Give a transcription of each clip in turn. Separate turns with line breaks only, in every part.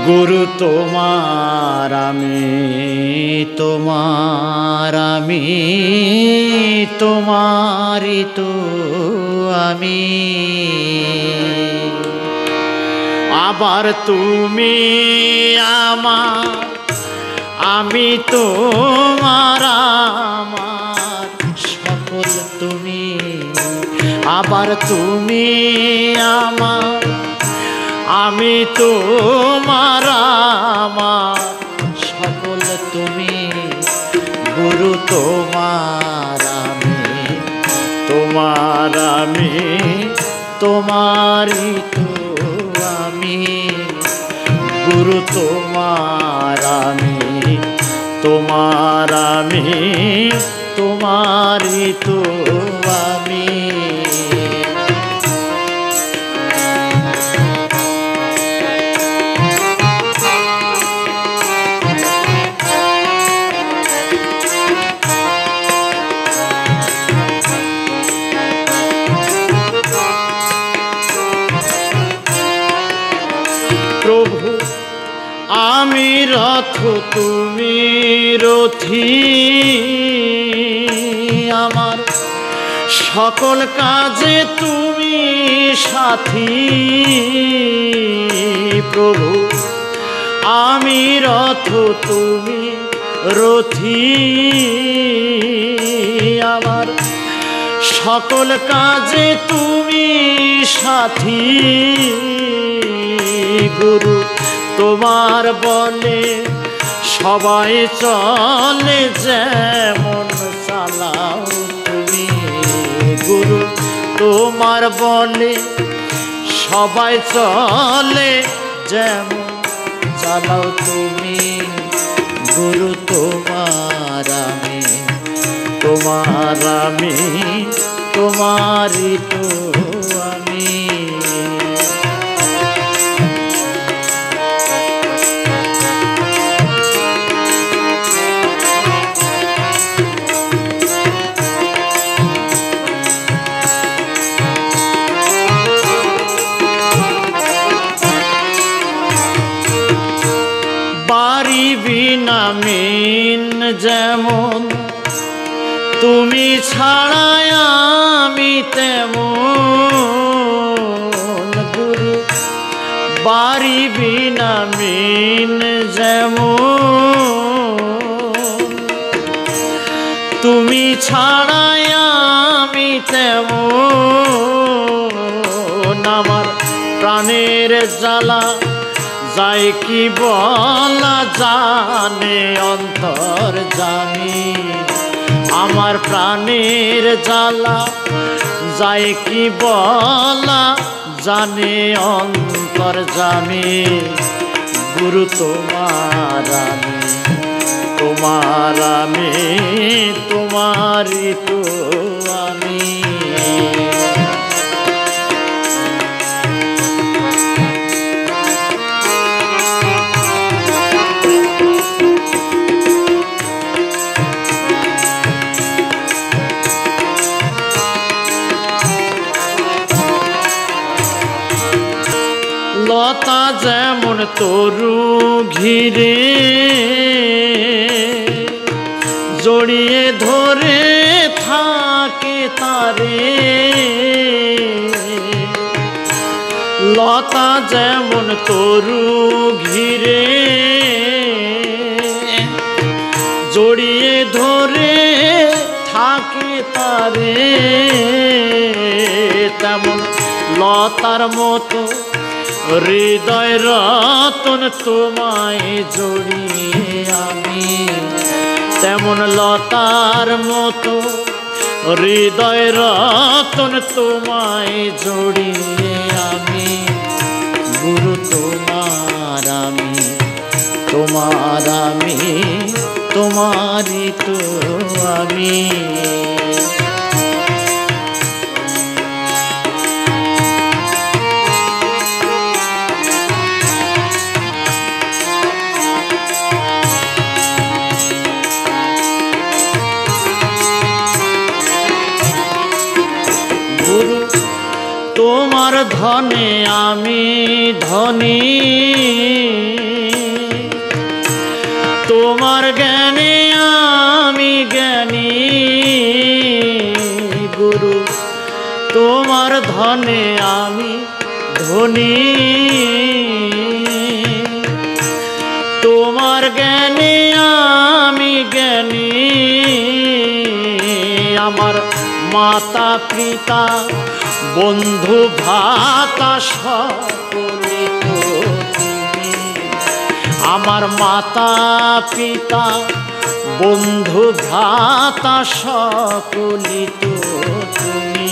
গুরু তোমার আমি তোমারি তো আমি, আবার তুমি আমার আমি তোমার, আমার সকল তুমি, আবার তুমি আমার আমি তোমার, আমার সকল তুমি। গুরু তোমার আমি তোমারি তো আমি, গুরু তোমার আমি তোমারি তো আমি। প্রভু আমি রথ তুমি রথী, আমার সকল কাজে তুমি সাথী। প্রভু আমি রথ তুমি রথী, আমার সকল কাজে তুমি সাথী। গুরু তোমার বলে সবাই চলে, যেমন চালাও তুমি। গুরু তোমার বলে সবাই চলে, যেমন চালাও তুমি। গুরু তোমার আমি তোমারি তো আমি। বিনা মিন যেমন তুমি ছাড়াই আমি তেমন। গুরু বাড়ি বিনা মিন যেমন তুমি ছাড়াই আমি তেমন। আমার প্রাণের জ্বালা যায় কি বলা জানে অন্তর জানি, আমার প্রাণের জ্বালা যায় কি বলা জানে অন্তর জানি। গুরু তোমার আমি তোমারি তো আমি। লতা যেমন তরু ঘিরে জড়িয়ে ধরে থাকে তারে। লতা যেমন তরু ঘিরে জড়িয়ে ধরে থাকে তারে, তেমন লতার মতো হৃদয় রতন তোমায় জড়িয়ে আমি। তেমন লতার মতো হৃদয় রতন তোমায় জড়িয়ে আমি। গুরু তোমার আমি তোমারি তো আমি। তোমার ধনে আমি ধনী, ধনে আমি ধনী, তোমার জ্ঞানে আমি জ্ঞানী। আমার মাতা পিতা বন্ধু ভ্রাতা সকলে তো তুমি। আমার মাতা পিতা বন্ধু ভ্রাতা সকলে তো তুমি।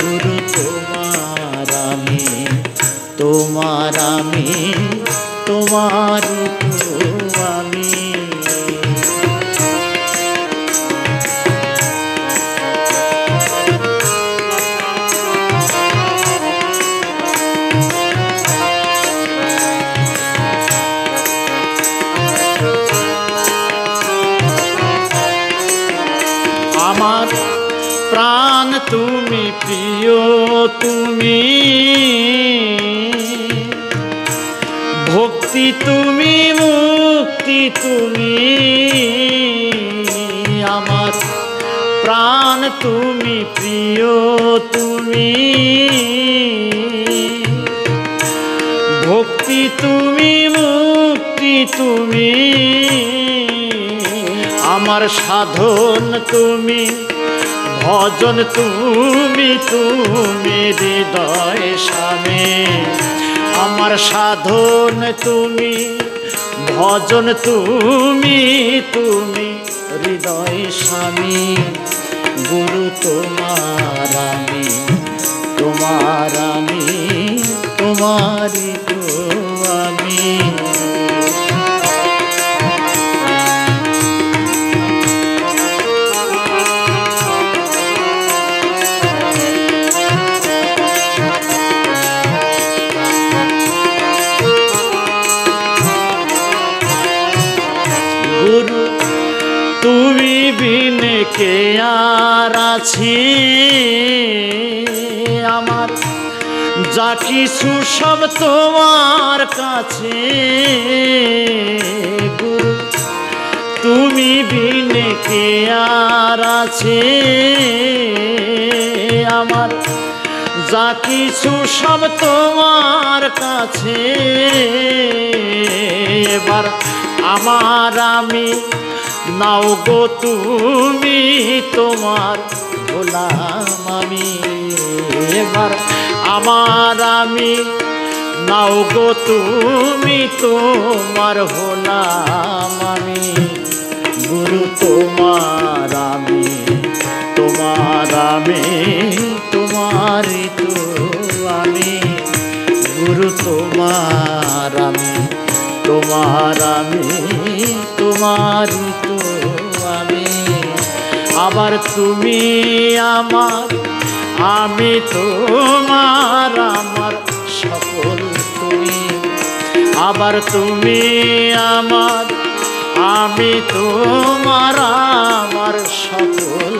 গুরু তোমার আমি, তোমার আমি, তোমারই তো আমি। আমার প্রাণ তুমি, প্রিয় তুমি, ভক্তি তুমি, মুক্তি তুমি। আমার প্রাণ তুমি, প্রিয় তুমি, ভক্তি তুমি, মুক্তি তুমি। আমার সাধন তুমি, ভজন তুমি, তুমি হৃদয় স্বামী। আমার সাধন তুমি, ভজন তুমি, তুমি হৃদয় স্বামী। গুরু তোমার আমি, তোমার আমি, তোমারই তো আমি। গুরু তুমি বিনে কে আর আছি, আমার যা কিছু সব তোমার কাছে। গুরু তুমি বিনে কে আর আছে, আমার যা কিছু সব তোমার কাছে। এবার আমার আমি নাও গো তুমি, তোমার গোলাম আমি। এবার আমার আমি নাও গো তুমি, তোমার গোলাম আমি। গুরু তোমার আমি, তোমার আমি, তোমারই তো আমি। গুরু তোমার আমি, তোমার আমি, তোমারই তো আমি। আবার তুমি আমার, আমি তোমার, আমার সকল তুমি। আবার তুমি আমার, আমি তোমার, আমার সকল।